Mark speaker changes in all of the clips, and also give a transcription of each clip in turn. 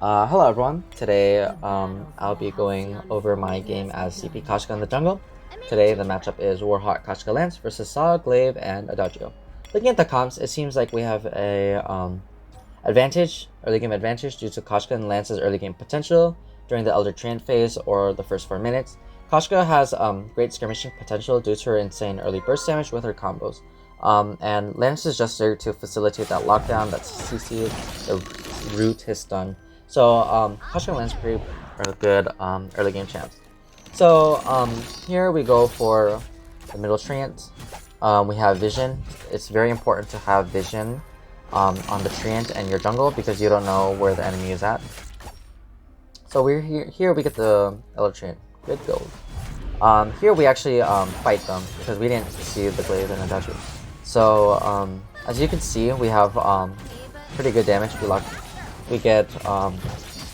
Speaker 1: Hello everyone. Today, I'll be going over my game as CP Koshka in the jungle. Today, the matchup is Warhawk Koshka Lance versus Saw, Glaive, and Adagio. Looking at the comps, it seems like we have a early game advantage due to Koshka and Lance's early game potential during the Elder Treant phase or the first 4 minutes. Koshka has great skirmishing potential due to her insane early burst damage with her combos. And Lance is just there to facilitate that lockdown, that CC, the root, his stun. So Koshka and Lance are good early game champs. So here we go for the middle treant. We have vision. It's very important to have vision on the treant and your jungle because you don't know where the enemy is at. So we're here we get the elder treant. Good gold. Here we actually fight them because we didn't see the glaive and Adagio. So as you can see, we have pretty good damage. We get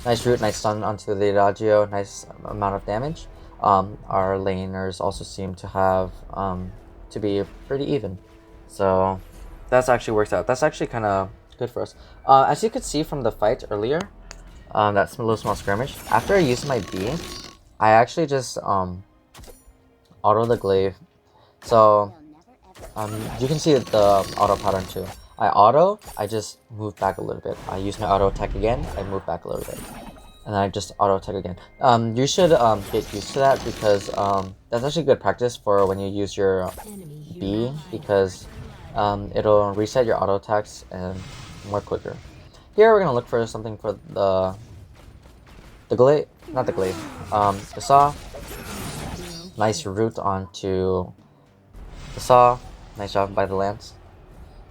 Speaker 1: nice root, nice stun onto the Adagio, nice amount of damage. Our laners also seem to have to be pretty even, so that's actually works out. That's actually kind of good for us. As you could see from the fight earlier, that little small skirmish. After I used my B, I actually just auto the glaive. So you can see the auto pattern too. I just move back a little bit. I use my auto attack again, I move back a little bit. And I just auto attack again. You should get used to that because that's actually good practice for when you use your B because it'll reset your auto attacks and more quicker. Here we're gonna look for something for the glaive, not the glaive, the saw. Nice root onto the saw. Nice job by the lance.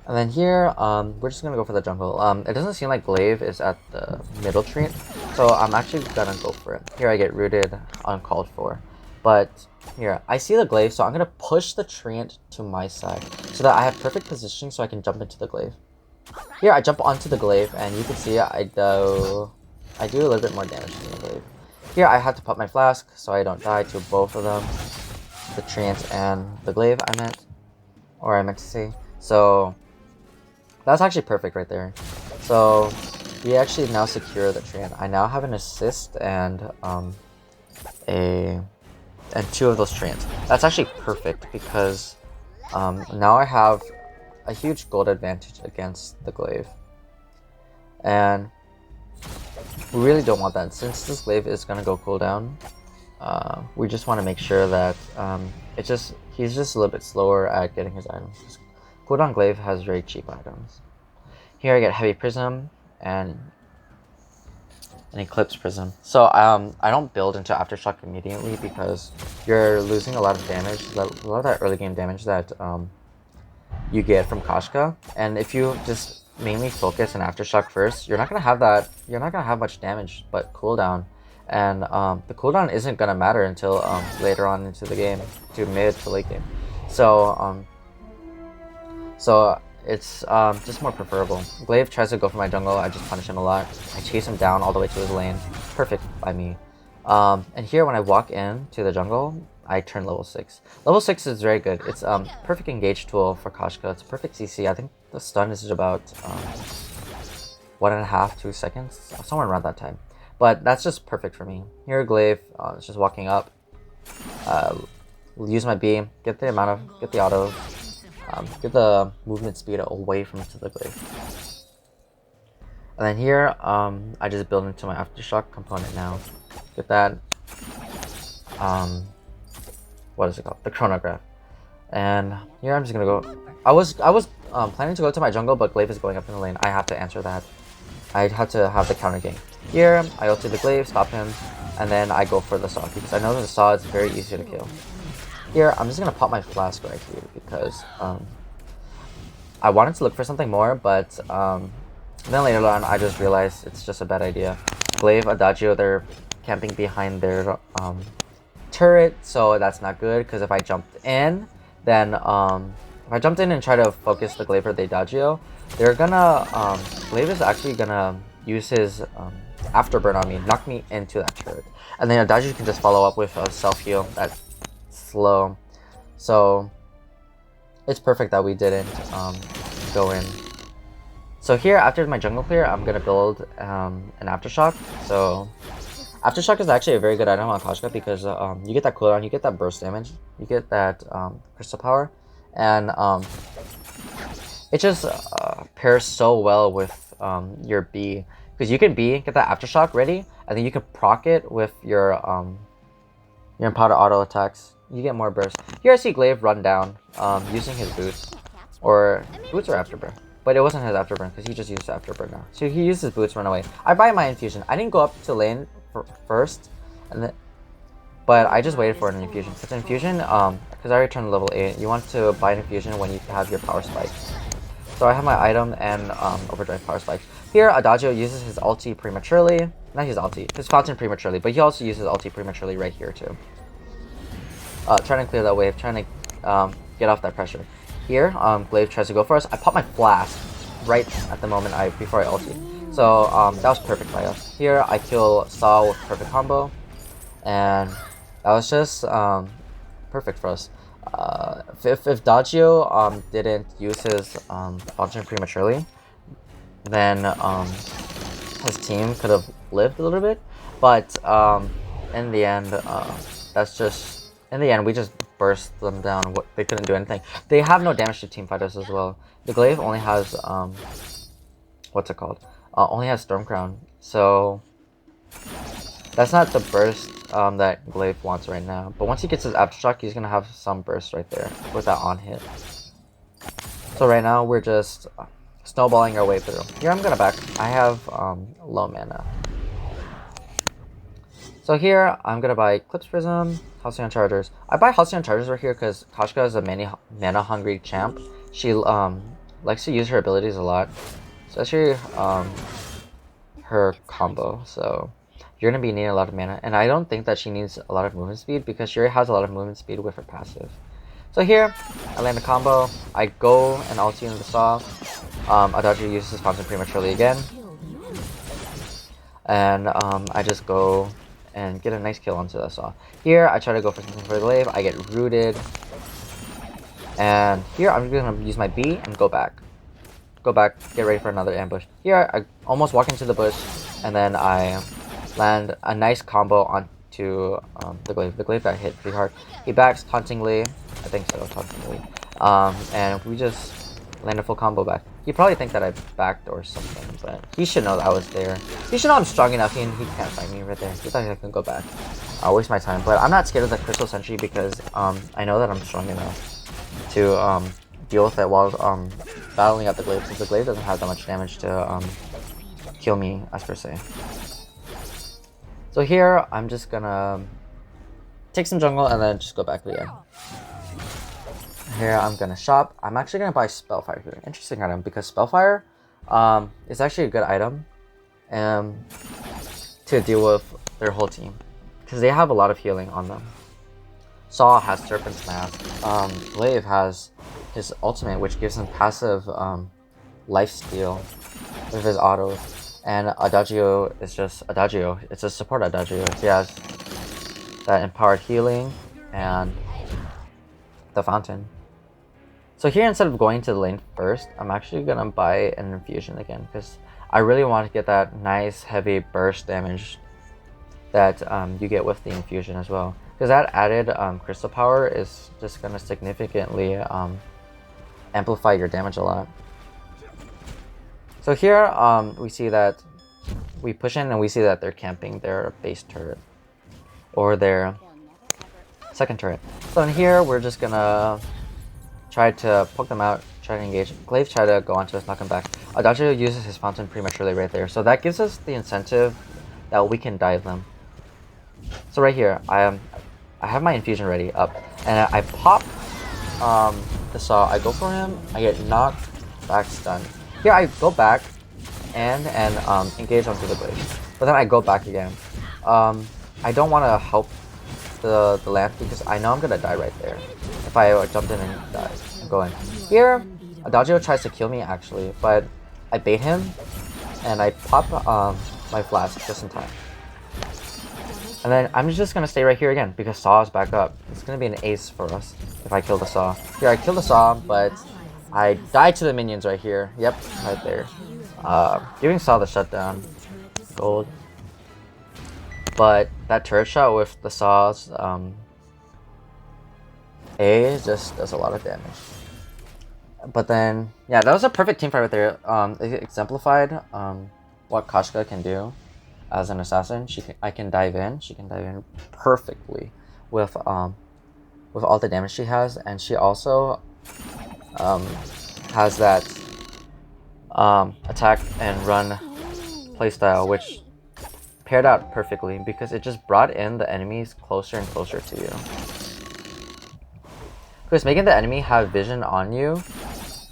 Speaker 1: And then here, we're just gonna go for the jungle. It doesn't seem like glaive is at the middle treant, so I'm actually gonna go for it. Here I get rooted, uncalled for. But here, I see the glaive, so I'm gonna push the treant to my side so that I have perfect positioning so I can jump into the glaive. Here I jump onto the glaive, and you can see I do a little bit more damage than the glaive. Here I have to pop my flask so I don't die to both of them, the treant and the glaive I meant to say. So that's actually perfect right there. So we actually now secure the treant. I now have an assist and two of those treants. That's actually perfect because now I have a huge gold advantage against the glaive. And we really don't want that. Since this glaive is gonna go cooldown, we just want to make sure that he's just a little bit slower at getting his items. Cooldown glaive has very cheap items. Here I get heavy prism and an eclipse prism. So I don't build into aftershock immediately because you're losing a lot of damage, a lot of that early game damage that you get from Koshka. And if you just mainly focus on aftershock first, you're not gonna have much damage but cooldown. And the cooldown isn't gonna matter until later on into the game, to mid to late game. So it's just more preferable. Glaive tries to go for my jungle, I just punish him a lot. I chase him down all the way to his lane. Perfect by me. And here when I walk in to the jungle, I turn level 6. Level 6 is very good. It's perfect engage tool for Koshka. It's a perfect CC. I think the stun is about 1.5, 2 seconds, somewhere around that time. But that's just perfect for me. Here glaive, it's just walking up. Use my B, get the auto. Get the movement speed away from the glaive. And then here, I just build into my aftershock component now. Get that, what is it called? The chronograph. And here I'm just gonna go. I was planning to go to my jungle, but glaive is going up in the lane. I have to answer that. I have to have the counter gank. Here, I ulti the glaive, stop him, and then I go for the saw because I know that the saw is very easy to kill. Here, I'm just gonna pop my flask right here because I wanted to look for something more, but then later on I just realized it's just a bad idea. Glaive, Adagio, they're camping behind their turret, so that's not good because if I jumped in, then if I jumped in and try to focus the glaive or the Adagio, they're gonna glaive is actually gonna use his afterburn on me, knock me into that turret, and then Adagio can just follow up with a self heal that's slow. So it's perfect that we didn't go in. So here, after my jungle clear, I'm gonna build an Aftershock. So Aftershock is actually a very good item on Koshka because you get that cooldown, you get that burst damage, you get that crystal power, and it just pairs so well with your B, because you can get that Aftershock ready, and then you can proc it with your powder auto attacks. You get more burst. Here I see Glaive run down using his boots, or boots or afterburn, but it wasn't his afterburn because he just used afterburn now. So he uses boots, run away. I buy my infusion. I didn't go up to lane first, but I just waited for an infusion. Because infusion, because I already turned level 8, you want to buy an infusion when you have your power spike. So I have my item and overdrive power spike. Here, Adagio uses his ulti prematurely. Not his ulti, his fountain prematurely, but he also uses ulti prematurely right here too. Trying to clear that wave, trying to get off that pressure. Here, Glaive tries to go for us. I pop my flash right at the moment before I ulti. So that was perfect by us. Here, I kill Saw with perfect combo, and that was just perfect for us. If Dagio didn't use his function prematurely, then his team could have lived a little bit. But in the end, we just burst them down. They couldn't do anything. They have no damage to team fighters as well. The Glaive only has what's it called? Only has Storm Crown. So that's not the burst that Glaive wants right now. But once he gets his Aftershock, he's gonna have some burst right there with that on hit. So right now we're just snowballing our way through. Here I'm gonna back. I have low mana. So here I'm gonna buy Eclipse Prism, Halcyon Chargers. I buy Halcyon Chargers right here because Koshka is a mana hungry champ. She likes to use her abilities a lot, especially her combo. So you're gonna be needing a lot of mana, and I don't think that she needs a lot of movement speed because she already has a lot of movement speed with her passive. So here, I land a combo. I go and ulti into the Saw. Adagio uses his fountain prematurely again, and I just go and get a nice kill onto the Saw. Here, I try to go for something for the Glaive. I get rooted, and here I'm gonna use my B and go back. Go back, get ready for another ambush. Here, I almost walk into the bush, and then I land a nice combo onto the Glaive. The Glaive got hit pretty hard. He backs tauntingly. I think so, tauntingly. And we just land a full combo back. You probably think that I backed or something, but he should know that I was there. He should know I'm strong enough. He can't fight me right there. He thought I can go back. I'll waste my time, but I'm not scared of the Crystal Sentry because I know that I'm strong enough to deal with it while battling out the Glaive, because the Glaive doesn't have that much damage to kill me as per se. So here I'm just gonna take some jungle and then just go back again. Here I'm gonna shop. I'm actually gonna buy Spellfire here. Interesting item because Spellfire is actually a good item to deal with their whole team because they have a lot of healing on them. Saw has Serpent's Mask. Glaive has his ultimate, which gives him passive lifesteal with his autos. And Adagio is just Adagio. It's a support Adagio. He has that empowered healing and the fountain. So here, instead of going to the lane first, I'm actually gonna buy an infusion again because I really want to get that nice heavy burst damage that you get with the infusion as well. Because that added crystal power is just gonna significantly amplify your damage a lot. So here we see that we push in and we see that they're camping their base turret or their second turret. So in here we're just gonna try to poke them out, try to engage. Glaive try to go onto us, knock him back. Adagio uses his fountain prematurely right there. So that gives us the incentive that we can dive them. So right here, I have my infusion ready up, and I pop the Saw. I go for him. I get knocked back, stunned. Here I go back and engage onto the Glaive, but then I go back again. I don't want to help the land because I know I'm gonna die right there if I jumped in and die and go in. Here, Adagio tries to kill me actually, but I bait him and I pop my flask just in time. And then I'm just gonna stay right here again because Saw is back up. It's gonna be an ace for us if I kill the Saw. Here I kill the Saw, but I die to the minions right here. Yep, right there. giving Saw the shutdown. Gold. But that turret shot with the Saw's A just does a lot of damage. But then, yeah, that was a perfect team fight right there. It exemplified what Koshka can do as an assassin. I can dive in. She can dive in perfectly with all the damage she has, and she also has that attack and run playstyle, which paired out perfectly because it just brought in the enemies closer and closer to you. Because making the enemy have vision on you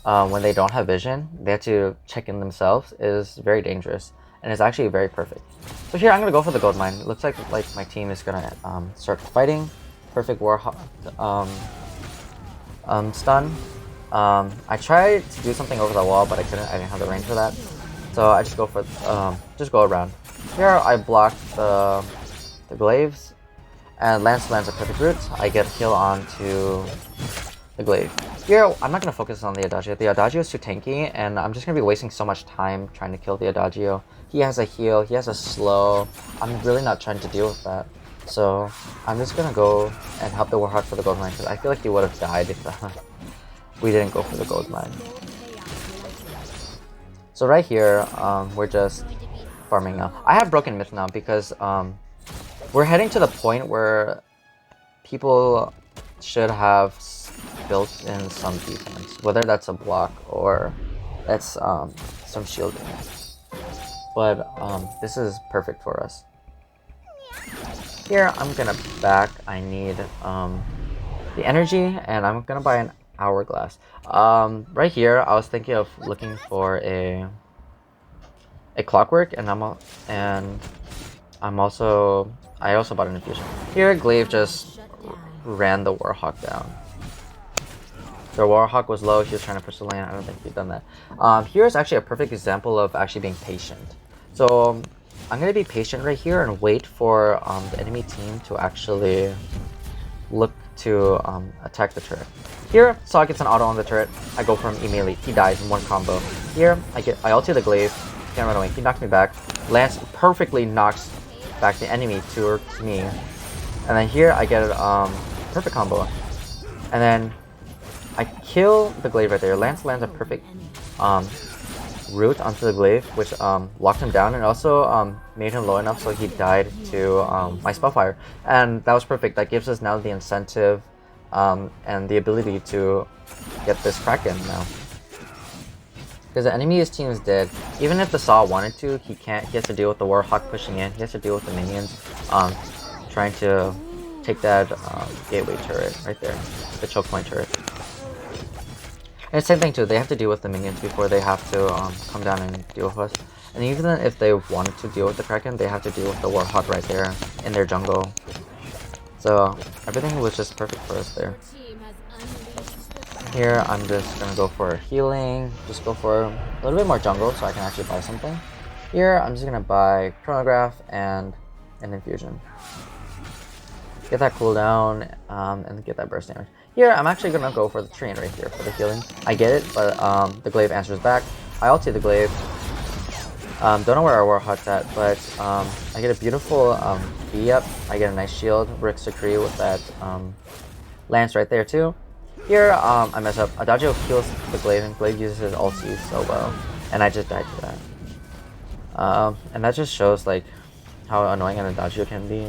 Speaker 1: when they don't have vision, they have to check in themselves, is very dangerous, and it's actually very perfect. So here I'm gonna go for the gold mine. It looks like my team is gonna start fighting. Perfect Warhawk stun. I tried to do something over the wall, but I couldn't. I didn't have the range for that, so I just go for just go around. Here I block the glaives, and Lance lands a perfect root. I get heal onto the glaive. Here I'm not gonna focus on the Adagio. The Adagio is too tanky, and I'm just gonna be wasting so much time trying to kill the Adagio. He has a heal. He has a slow. I'm really not trying to deal with that. So I'm just gonna go and help the Warhawk for the gold mine because I feel like he would have died if we didn't go for the gold mine. So right here, we're just farming now. I have broken myth now because we're heading to the point where people should have built in some defense, whether that's a block or that's some shielding. But this is perfect for us. Here I'm gonna back. I need the energy, and I'm gonna buy an hourglass. Right here I was thinking of looking for a clockwork, and I also bought an infusion. Here Glaive just ran the Warhawk down. The Warhawk was low, he was trying to push the lane. I don't think he's done that. Here's actually a perfect example of actually being patient. So I'm gonna be patient right here and wait for the enemy team to actually look to attack the turret. Here, Saw gets an auto on the turret. I go for him immediately. He dies in one combo. Here, I ulti the glaive. Can't run away. He knocked me back. Lance perfectly knocks back the enemy towards me. And then here, I get a perfect combo. And then I kill the glaive right there. Lance lands a perfect root onto the glaive, which locked him down and also made him low enough so he died to my spellfire. And that was perfect. That gives us now the incentive and the ability to get this Kraken now. Because the enemy's team is dead. Even if the Saw wanted to, he can't. He has to deal with the Warhawk pushing in. He has to deal with the minions trying to take that gateway turret right there, the choke point turret. And same thing too, they have to deal with the minions before they have to come down and deal with us. And even if they wanted to deal with the Kraken, they have to deal with the Warhawk right there in their jungle. So everything was just perfect for us there. Here I'm just gonna go for healing, just go for a little bit more jungle so I can actually buy something. Here I'm just gonna buy Chronograph and an infusion. Get that cooldown and get that burst damage. Here I'm actually gonna go for the train right here for the healing. I get it, but the glaive answers back. I ulti the glaive. Don't know where our Warhawk's at, but I get a beautiful B up. I get a nice shield. Rick's Decree with that lance right there too. Here I mess up. Adagio kills the glaive, and glaive uses his ulti so well, and I just died to that. And that just shows like how annoying an Adagio can be,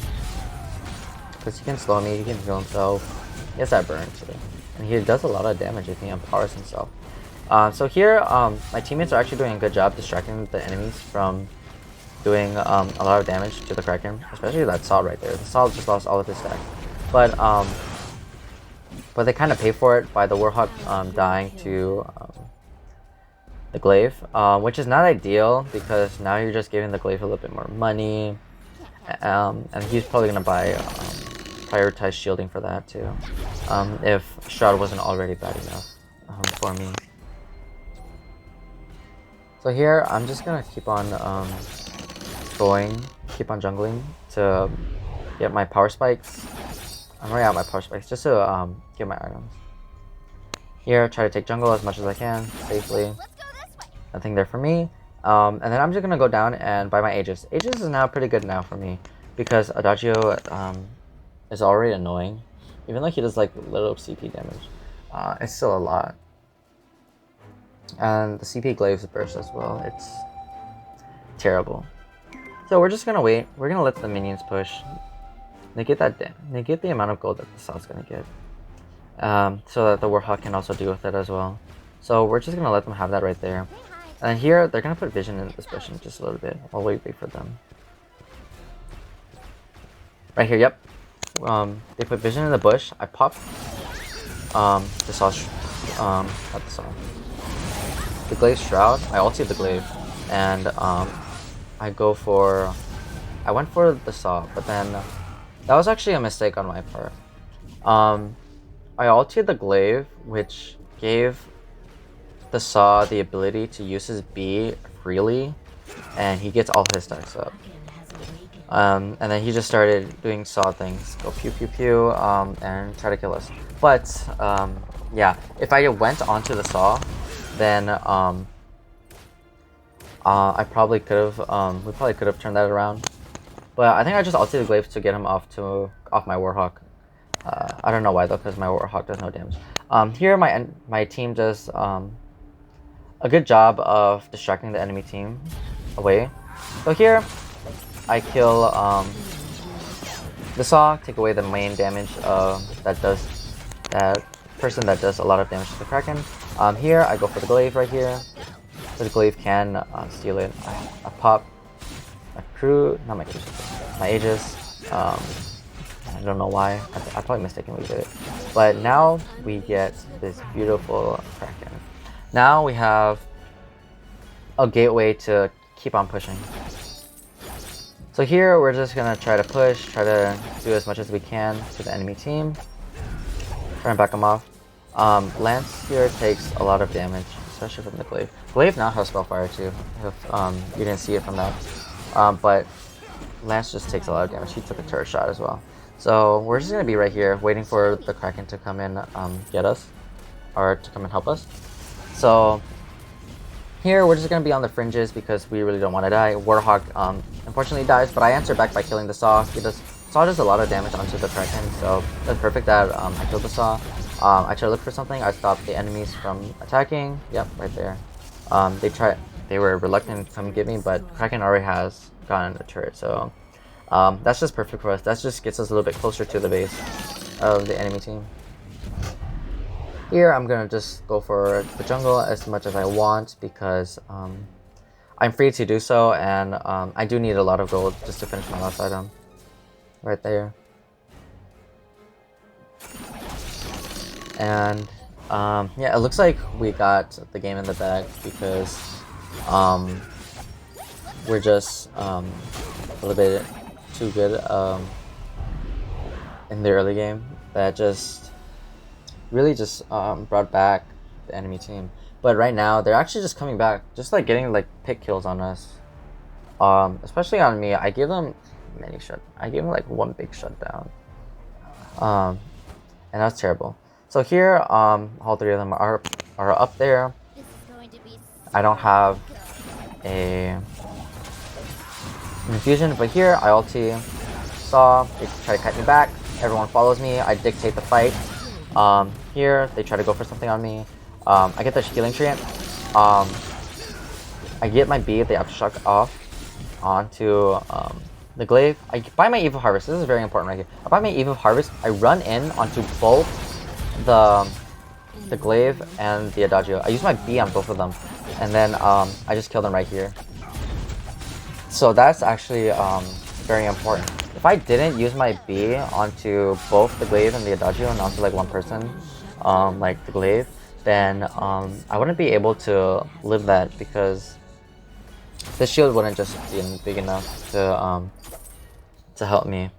Speaker 1: because he can slow me, he can heal himself. He has that burn too, and he does a lot of damage if he empowers himself. So here, my teammates are actually doing a good job distracting the enemies from doing a lot of damage to the Kraken, especially that Saw right there. The Saw just lost all of his stack, but they kind of pay for it by the Warhawk dying to the glaive, which is not ideal because now you're just giving the glaive a little bit more money, and he's probably gonna buy prioritize shielding for that too, if Shroud wasn't already bad enough for me. So here I'm just gonna keep on keep on jungling to get my power spikes. I'm running out my power spikes just to get my items. Here, try to take jungle as much as I can safely. Nothing there for me. And then I'm just gonna go down and buy my Aegis. Aegis is now pretty good now for me because Adagio is already annoying. Even though he does like little CP damage, it's still a lot. And the CP Glaives burst as well. It's terrible. So we're just gonna wait. We're gonna let the minions push. Negate the amount of gold that the Saw's gonna get. So that the Warhawk can also deal with it as well. So we're just gonna let them have that right there. And here they're gonna put vision in this bush in just a little bit while we wait for them. Right here, yep. They put vision in the bush. I pop the Saw, not the Saw. The Glaive Shroud. I ulti the Glaive, and I went for the Saw, but then that was actually a mistake on my part. I ulted the Glaive, which gave the Saw the ability to use his B freely, and he gets all his stacks up. And then he just started doing Saw things, go pew pew pew, and try to kill us. But yeah, if I went onto the Saw, then I probably could have we probably could have turned that around. But I think I just ulted the Glaive to get him off my Warhawk. I don't know why though, because my Warhawk does no damage. Here my team does a good job of distracting the enemy team away. So here I kill the Saw, take away the main damage that person that does a lot of damage to the Kraken. Here I go for the Glaive right here, so the Glaive can steal it. I pop my crew, not my crew, my Aegis. I don't know why. I probably mistakenly did it. But now we get this beautiful Kraken. Now we have a gateway to keep on pushing. So here we're just gonna try to push, try to do as much as we can to the enemy team. Try and back them off. Lance here takes a lot of damage, especially from the Glaive. Glaive now has Spellfire too, if you didn't see it from that. But Lance just takes a lot of damage. He took a turret shot as well. So we're just gonna be right here, waiting for the Kraken to come in, get us, or to come and help us. So here we're just gonna be on the fringes because we really don't want to die. Warhawk unfortunately dies, but I answer back by killing the Saw. Saw does a lot of damage onto the Kraken, so it's perfect that I killed the Saw. I try to look for something. I stopped the enemies from attacking. Yep, right there. They were reluctant to come get me, but Kraken already has gotten a turret, so that's just perfect for us. That just gets us a little bit closer to the base of the enemy team. Here I'm gonna just go for the jungle as much as I want because I'm free to do so, and I do need a lot of gold just to finish my last item. Right there. And yeah, it looks like we got the game in the bag because we're just a little bit too good in the early game. That just really just brought back the enemy team. But right now they're actually just coming back, just like getting like pick kills on us. Especially on me. I gave them like one big shutdown. And that's terrible. So here, all three of them are up there. I don't have a infusion, but here I ulti Saw. They try to cut me back. Everyone follows me. I dictate the fight. Here they try to go for something on me. I get the healing treant. I get my B, the Aftershock off onto the Glaive. I buy my Eve of Harvest. This is very important right here. I buy my Eve of Harvest. I run in onto both the Glaive and the Adagio. I use my B on both of them, and then I just kill them right here. So that's actually very important. If I didn't use my B onto both the Glaive and the Adagio and onto like one person, like the Glaive, then I wouldn't be able to live that because the shield wouldn't just be big enough to help me.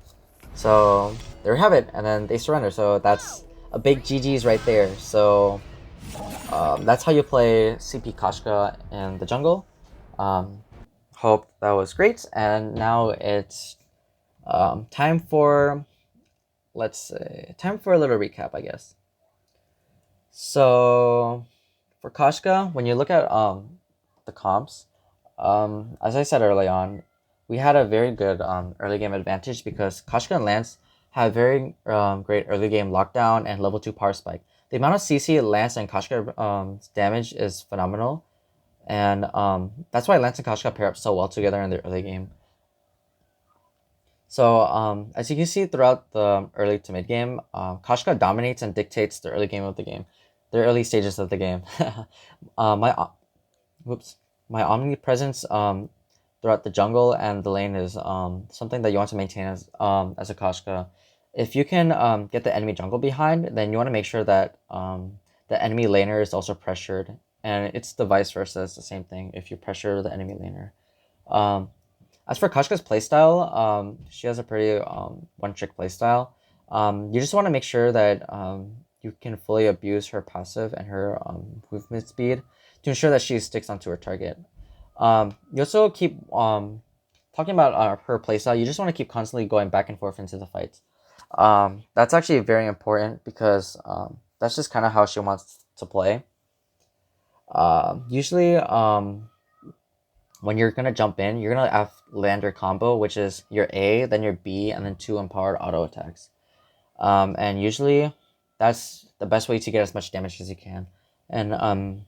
Speaker 1: So there we have it, and then they surrender. So that's a big GG's right there. So that's how you play CP Koshka in the jungle. Hope that was great, and now it's time for a little recap, I guess. So for Koshka, when you look at the comps, As I said early on, we had a very good early game advantage because Koshka and Lance have very great early game lockdown and level 2 power spike. The amount of CC Lance and Koshka damage is phenomenal, and that's why Lance and Koshka pair up so well together in the early game. So as you can see throughout the early to mid game, Koshka dominates and dictates the early game of the game, the early stages of the game. My whoops, my omnipresence throughout the jungle and the lane is something that you want to maintain as a Koshka. If you can get the enemy jungle behind, then you want to make sure that the enemy laner is also pressured, and it's the vice versa. It's the same thing if you pressure the enemy laner. Um, as for Koshka's playstyle, she has a pretty one-trick playstyle. You just want to make sure that you can fully abuse her passive and her movement speed to ensure that she sticks onto her target. You also keep talking about her playstyle. You just want to keep constantly going back and forth into the fights. That's actually very important because that's just kind of how she wants to play. Usually, when you're gonna jump in, you're gonna have land your combo, which is your A, then your B, and then 2 empowered auto attacks. And usually, that's the best way to get as much damage as you can. And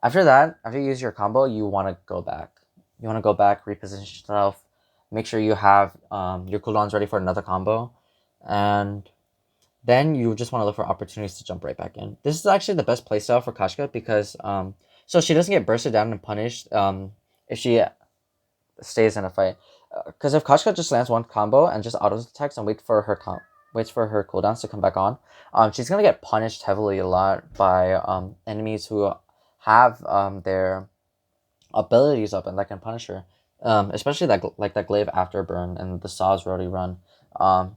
Speaker 1: after that, after you use your combo, you want to go back. You want to go back, reposition yourself, make sure you have your cooldowns ready for another combo, and then you just want to look for opportunities to jump right back in. This is actually the best playstyle for Koshka because so she doesn't get bursted down and punished if she stays in a fight. Because if Koshka just lands one combo and just auto attacks and waits for her cooldowns to come back on, she's gonna get punished heavily a lot by enemies who have their abilities up and that can punish her. Especially that glaive afterburn and the Saw's roadie run.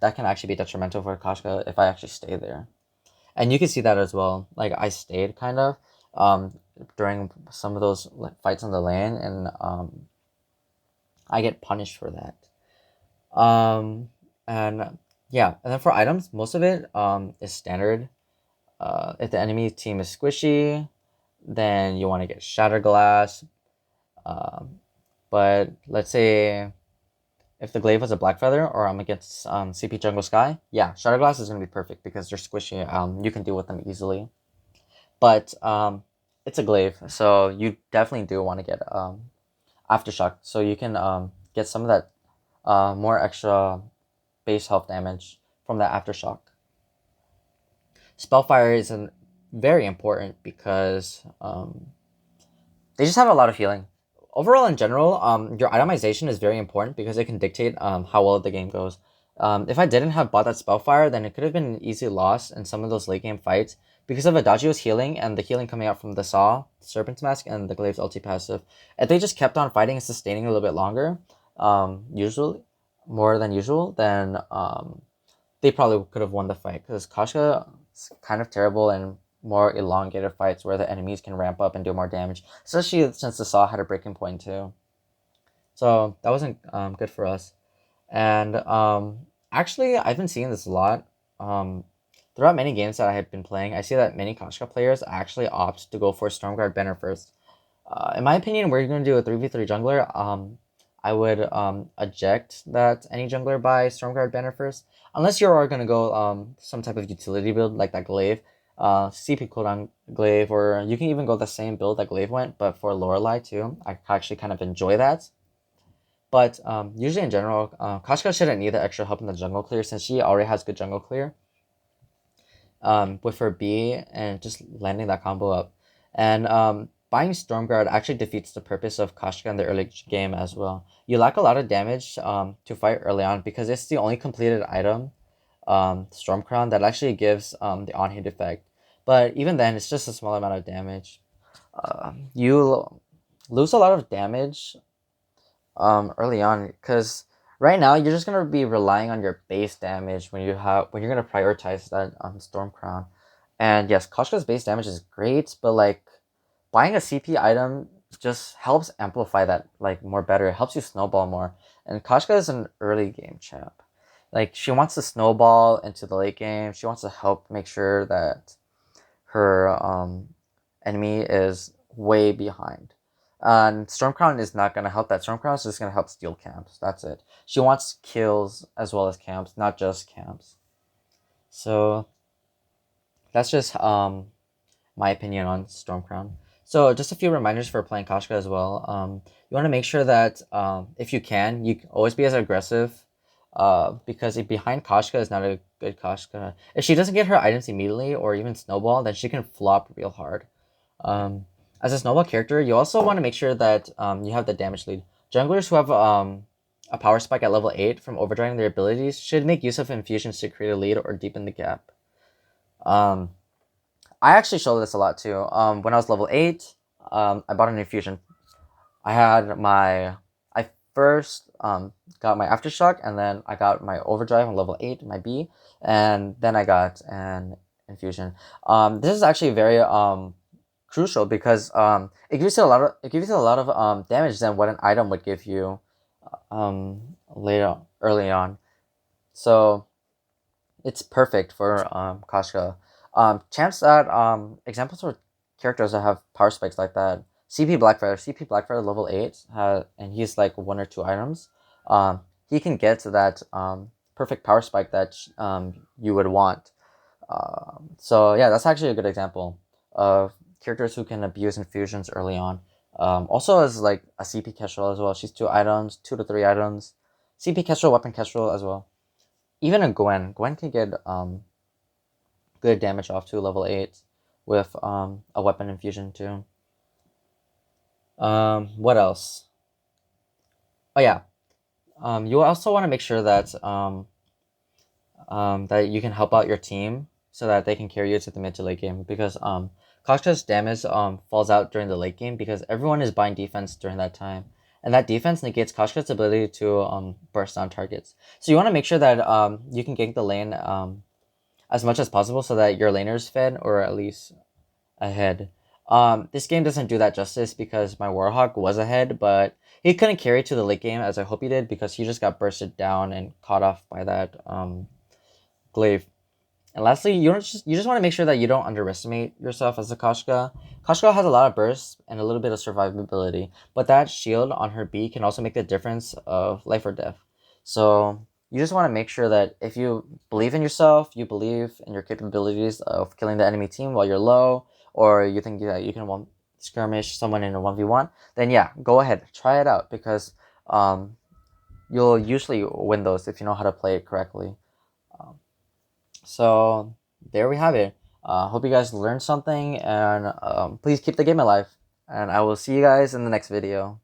Speaker 1: That can actually be detrimental for Koshka if I actually stay there. And you can see that as well. Like I stayed kind of during some of those fights on the lane, and I get punished for that. And yeah, and then for items, most of it is standard. If the enemy team is squishy, then you want to get Shatter Glass. But let's say if the glaive was a black feather or I'm against CP Jungle Sky, yeah, Shatter Glass is gonna be perfect because they're squishy. You can deal with them easily. But it's a glaive, so you definitely do want to get Aftershock, so you can get some of that more extra base health damage from that Aftershock. Spellfire is very important because they just have a lot of healing. Overall, in general, your itemization is very important because it can dictate how well the game goes. If I didn't have bought that Spellfire, then it could have been an easy loss in some of those late game fights because of Adagio's healing and the healing coming out from the Saw, Serpent's Mask, and the Glaive's ulti passive. If they just kept on fighting and sustaining a little bit longer, usually more than usual, then they probably could have won the fight because Koshka is kind of terrible and more elongated fights where the enemies can ramp up and do more damage, especially since the Saw had a breaking point too. So that wasn't good for us. And actually, I've been seeing this a lot. Throughout many games that I have been playing, I see that many Koshka players actually opt to go for Stormguard banner first. In my opinion, we're going to do a 3v3 jungler. I would eject that any jungler buy Stormguard banner first, unless you're going to go some type of utility build like that glaive, CP cooldown glaive, or you can even go the same build that glaive went, but for Lorelei too. I actually kind of enjoy that. But usually in general, Koshka shouldn't need the extra help in the jungle clear since she already has good jungle clear. With her B and just landing that combo up. And buying Stormguard actually defeats the purpose of Koshka in the early game as well. You lack a lot of damage to fight early on because it's the only completed item, Storm Crown, that actually gives the on-hit effect. But even then, it's just a small amount of damage. You lose a lot of damage early on because right now you're just gonna be relying on your base damage when you're gonna prioritize that Storm Crown. And yes, Koshka's base damage is great, but like buying a CP item just helps amplify that like more better. It helps you snowball more. And Koshka is an early game champ. Like she wants to snowball into the late game. She wants to help make sure that her enemy is way behind. And Stormcrown is not going to help that. Stormcrown is just going to help steal camps. That's it. She wants kills as well as camps, not just camps. So that's just my opinion on Stormcrown. So just a few reminders for playing Koshka as well. You want to make sure that if you can, you always be as aggressive. Because if behind Koshka is not a good Koshka. If she doesn't get her items immediately or even snowball, then she can flop real hard. Um, as a snowball character, you also want to make sure that you have the damage lead. Junglers who have a power spike at level 8 from overdriving their abilities should make use of infusions to create a lead or deepen the gap. Um, I actually showed this a lot too. When I was level 8, I bought an infusion. I first got my aftershock, and then I got my overdrive on level 8, my B, and then I got an infusion. This is actually very crucial because it gives you a lot of damage than what an item would give you early on. So it's perfect for Koshka. Champs that examples for characters that have power spikes like that. CP Blackfire level 8 and he's like 1 or 2 items. He can get to that perfect power spike that you would want. So yeah, that's actually a good example of characters who can abuse infusions early on. Also as like a CP Kestrel as well. She's 2 items, 2 to 3 items. CP Kestrel, Weapon Kestrel as well. Even a Gwen. Gwen can get good damage off to level 8 with a weapon infusion too. What else? Oh yeah. You also want to make sure that that you can help out your team so that they can carry you to the mid to late game, because Koshka's damage falls out during the late game because everyone is buying defense during that time, and that defense negates Koshka's ability to burst on targets. So you want to make sure that you can gank the lane as much as possible so that your laner's fed or at least ahead. This game doesn't do that justice because my Warhawk was ahead, but he couldn't carry to the late game as I hope he did because he just got bursted down and caught off by that glaive. And lastly, you just want to make sure that you don't underestimate yourself as a Koshka. Koshka has a lot of bursts and a little bit of survivability, but that shield on her B can also make the difference of life or death. So you just want to make sure that if you believe in yourself, you believe in your capabilities of killing the enemy team while you're low, or you think that you can skirmish someone in a 1v1, then yeah, go ahead, try it out, because you'll usually win those if you know how to play it correctly. So there we have it. Hope you guys learned something, and please keep the game alive. And I will see you guys in the next video.